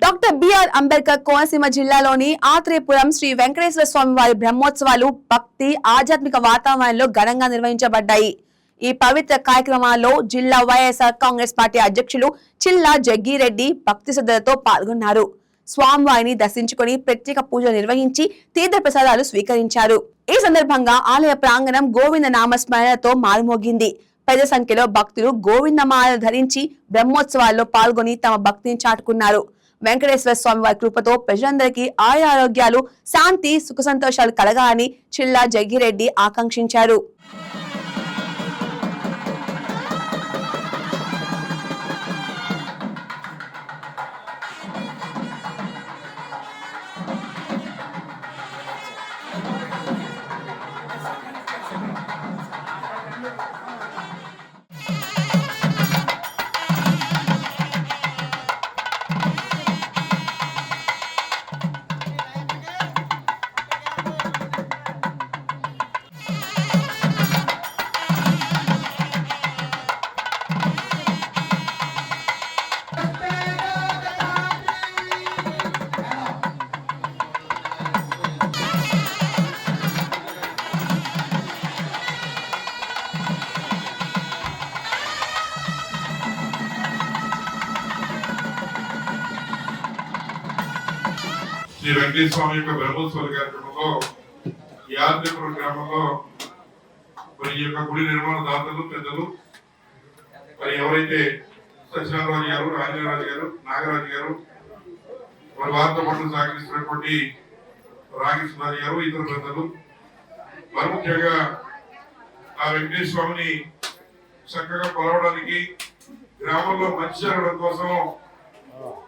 Doctor BR Ambedkar Konaseema జిల్లాలోని ఆత్రేయపురం శ్రీ వెంకటేశ్వర స్వామి వారి బ్రహ్మోత్సవాలు భక్తి ఆధ్యాత్మిక వాతావరణంలో ఘనంగా నిర్వహించబడ్డాయి. ఈ పవిత్ర కార్యక్రమాల్లో జిల్లా వైఎస్ఆర్ కాంగ్రెస్ పార్టీ అధ్యక్షులు చిల్లా జగ్గిరెడ్డి భక్తి శ్రద్ధలతో పాల్గొన్నారు. స్వామివారిని దర్శించుకుని ప్రత్యేక పూజలు నిర్వహించి తీర్థ ప్రసాదాలు స్వీకరించారు. ఈ సందర్భంగా ఆలయ ప్రాంగణం గోవింద నామస్మరణతో మారుమోగింది. పెద్ద సంఖ్యలో భక్తులు గోవిందమాల ధరించి బ్రహ్మోత్సవాల్లో పాల్గొని తమ భక్తిని చాటుకున్నారు. వెంకటేశ్వర స్వామి వారి కృపతో ప్రజలందరికీ ఆరోగ్యాలు, శాంతి, సుఖ సంతోషాలు కలగాలని చిల్లా జగ్గిరెడ్డి ఆకాంక్షించారు. శ్రీ వెంకటేశ్వర స్వామి యొక్క బ్రహ్మోత్సవాల కార్యక్రమంలో యాదగిరిపురం గ్రామంలో మరి ఈ యొక్క గుడి నిర్మాణ దాతలు పెద్దలు మరి ఎవరైతే సత్యనారాయణ గారు, రాజరాజు గారు, నాగరాజు గారు, మరి వారితో పాటు సహకరిస్తున్నటువంటి రాగేశ్వర గారు, ఇతర పెద్దలు మరి ముఖ్యంగా ఆ వెంకటేశ్వర స్వామిని చక్కగా కొలవడానికి గ్రామంలో మంచి జరగడం కోసం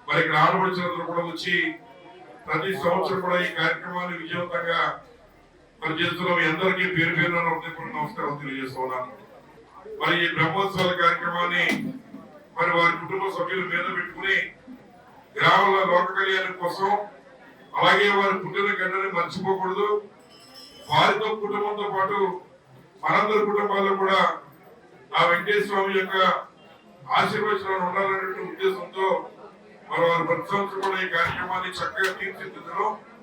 మరి ఇక్కడ ఆడపడుచులందరూ కూడా వచ్చి ప్రతి సంవత్సరం కూడా ఈ కార్యక్రమాన్ని విజయవంతంగా పనిచేస్తున్నాం. అందరికీ పేరు పేరు నమస్కారం తెలియజేస్తున్నాను. మరి ఈ బ్రహ్మోత్సవాల కార్యక్రమాన్ని మరి వారి కుటుంబ సభ్యుల మీద పెట్టుకుని గ్రామంలో లోక కళ్యాణం కోసం, అలాగే వారి పుట్టిన గంటని మర్చిపోకూడదు. వారితో కుటుంబంతో పాటు మనందరి కుటుంబాల్లో కూడా ఆ వెంకటేశ్వర స్వామి యొక్క ఆశీర్వచనాలు ఉండాలనే ఉద్దేశంతో మరి వారు ప్రతి సంవత్సరం కూడా ఈ కార్యక్రమాన్ని చక్కగా తీర్చిదిద్దడం